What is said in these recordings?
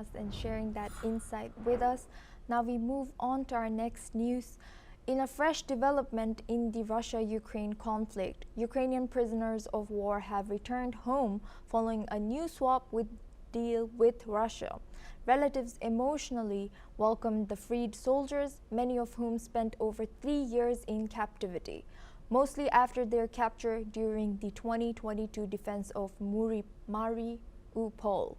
us and sharing that insight with us. Now we move on to our next news. In a fresh development in the Russia-Ukraine conflict, Ukrainian prisoners of war have returned home following a new swap deal with Russia. Relatives emotionally welcomed the freed soldiers, many of whom spent over 3 years in captivity, mostly after their capture during the 2022 defense of Mariupol.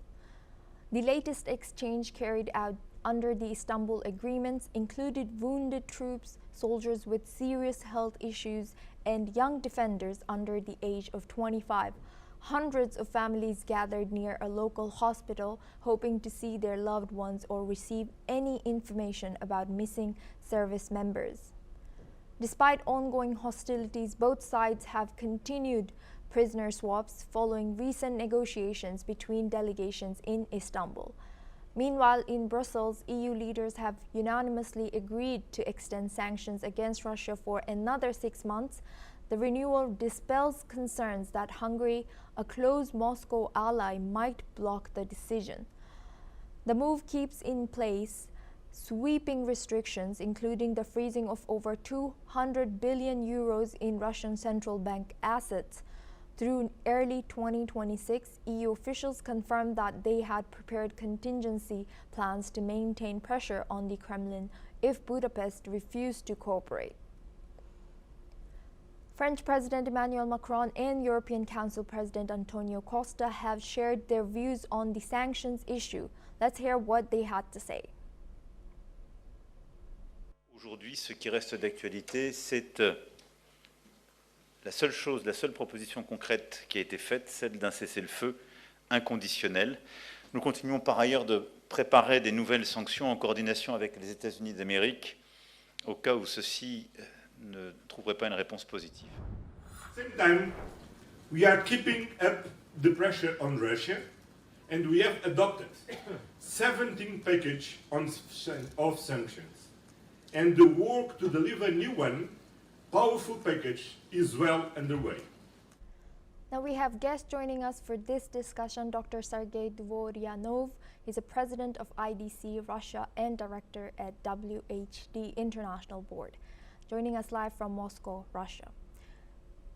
The latest exchange carried out under the Istanbul Agreements included wounded troops, soldiers with serious health issues, and young defenders under the age of 25. Hundreds of families gathered near a local hospital hoping to see their loved ones or receive any information about missing service members. Despite ongoing hostilities, both sides have continued prisoner swaps following recent negotiations between delegations in Istanbul. Meanwhile, in Brussels, EU leaders have unanimously agreed to extend sanctions against Russia for another 6 months. The renewal dispels concerns that Hungary, a close Moscow ally, might block the decision. The move keeps in place sweeping restrictions, including the freezing of over 200 billion euros in Russian central bank assets. Through early 2026, EU officials confirmed that they had prepared contingency plans to maintain pressure on the Kremlin if Budapest refused to cooperate. French President Emmanuel Macron and European Council President Antonio Costa have shared their views on the sanctions issue. Let's hear what they had to say. Aujourd'hui, ce qui reste d'actualité, c'est la seule proposition concrète qui a été faite, celle d'un cessez-le-feu inconditionnel. Nous continuons par ailleurs de préparer des nouvelles sanctions en coordination avec les États-Unis d'Amérique, au cas où ceux-ci ne trouveraient pas une réponse positive. Same time, we are keeping up the pressure on Russia, and we have adopted 17 packages of sanctions. And the work to deliver a new one, powerful package, is well underway. Now we have guests joining us for this discussion. Dr. Sergei Dvoryanov is a president of IDC Russia and director at WHD International Board, joining us live from Moscow, Russia.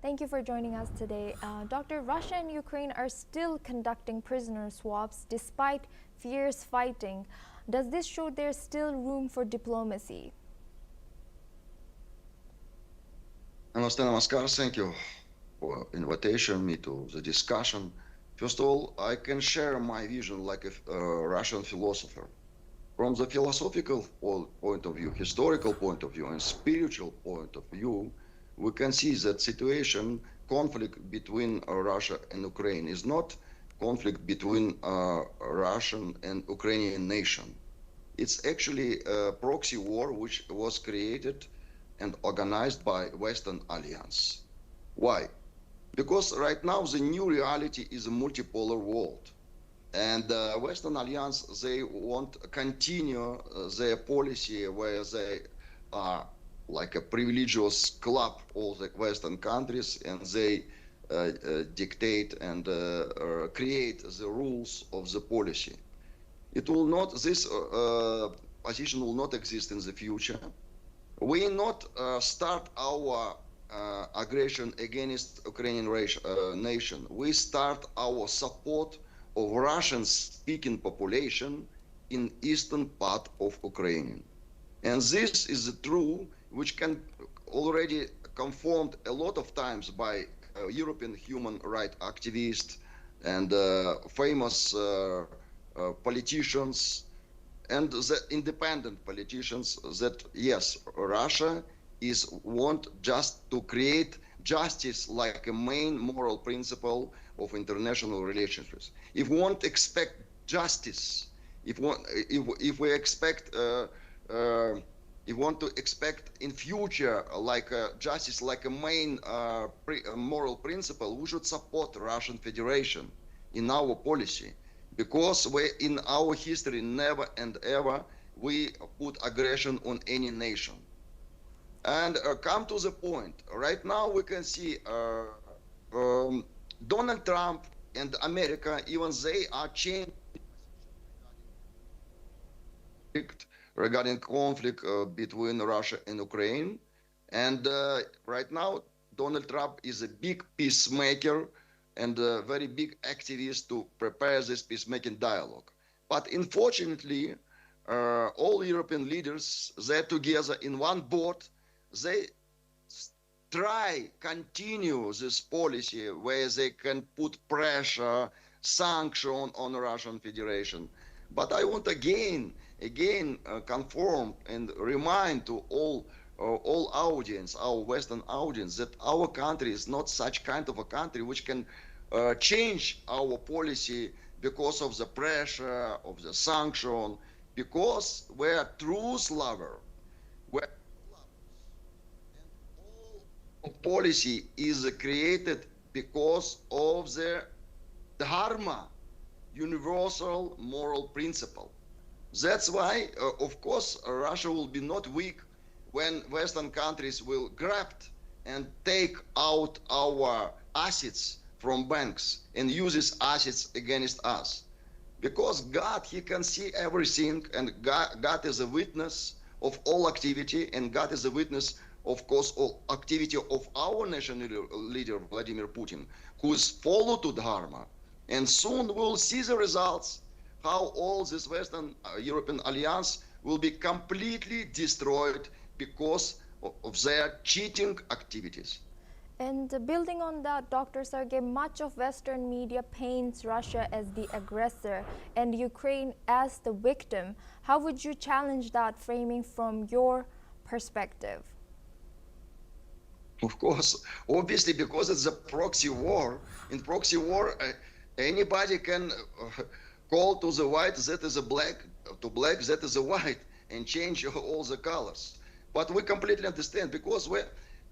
Thank you for joining us today. Doctor, Russia and Ukraine are still conducting prisoner swaps despite fierce fighting. Does this show there's still room for diplomacy? Namaskar, thank you for invitation me to the discussion. First of all, I can share my vision like a Russian philosopher. From the philosophical point of view, historical point of view, and spiritual point of view, we can see that situation, conflict between Russia and Ukraine is not conflict between Russian and Ukrainian nation. It's actually a proxy war which was created and organized by Western Alliance. Why? Because right now the new reality is a multipolar world. And Western Alliance, they want to continue their policy where they are like a privilegious club of the Western countries, and they dictate and create the rules of the policy. It will not, this position will not exist in the future. We not start our aggression against Ukrainian nation. We start our support of Russian-speaking population in eastern part of Ukraine. And this is true, which can already confirmed a lot of times by European human rights activists and famous politicians and the independent politicians that yes, Russia want just to create justice like a main moral principle of international relationships. If we want to expect justice, if we expect, if we want to expect in future like justice like a main moral principle, we should support Russian Federation in our policy, because we in our history never and ever we put aggression on any nation. And come to the point. Right now we can see Donald Trump and America, even they are changing regarding conflict between Russia and Ukraine. And right now, Donald Trump is a big peacemaker and a very big activist to prepare this peacemaking dialogue. But unfortunately, all European leaders, they're together in one boat. They continue this policy where they can put pressure, sanction on the Russian Federation. But I want again confirm and remind to all audience, our Western audience, that our country is not such kind of a country which can change our policy because of the pressure of the sanction, because we're truth lover. We're policy is created because of the dharma, universal moral principle. That's why, of course, Russia will be not weak when Western countries will grab and take out our assets from banks and use these assets against us. Because God, he can see everything, and God is a witness of all activity, and God is a witness, of course, all activity of our national leader, Vladimir Putin, who is follow to Dharma. And soon we'll see the results, how all this Western European alliance will be completely destroyed because of their cheating activities. And building on that, Dr. Sergey, much of Western media paints Russia as the aggressor and Ukraine as the victim. How would you challenge that framing from your perspective? Of course, obviously, because it's a proxy war. In proxy war, anybody can call to the white that is a black, to black that is a white, and change all the colors. But we completely understand, because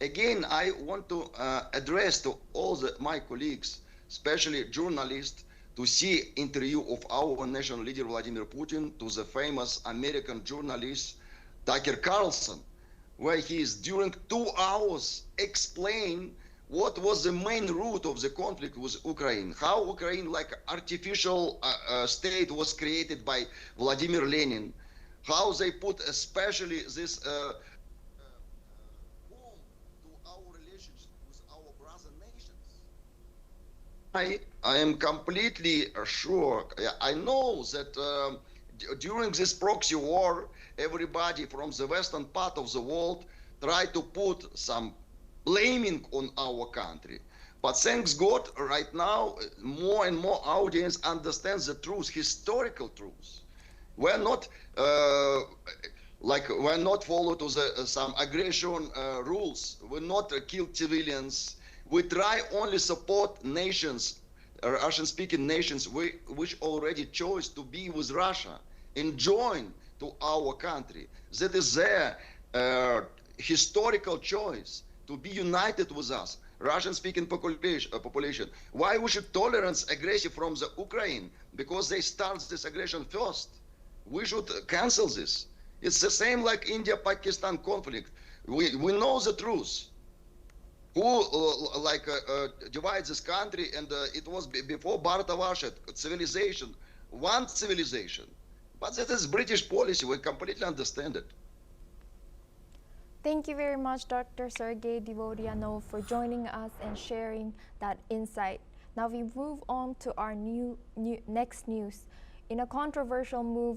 again, I want to address to all my colleagues, especially journalists, to see interview of our national leader Vladimir Putin to the famous American journalist Tucker Carlson, where he is during 2 hours explain what was the main root of the conflict with Ukraine, how Ukraine, like artificial state, was created by Vladimir Lenin, how they put especially this I am completely sure. I know that during this proxy war, everybody from the western part of the world tried to put some blaming on our country. But thanks God, right now, more and more audience understands the truth, historical truth. We're not we're not follow to some aggression rules. We're not kill civilians. We try only support nations, Russian-speaking nations, which already chose to be with Russia and join to our country. That is their historical choice to be united with us, Russian-speaking population. Why we should tolerate aggression from the Ukraine? Because they start this aggression first. We should cancel this. It's the same like India-Pakistan conflict. We know the truth. Who divides this country, and it was before Bharatavarsha, civilization, one civilization. But that is British policy, we completely understand it. Thank you very much, Dr. Sergey Divodyanov, for joining us and sharing that insight. Now we move on to our next news. In a controversial move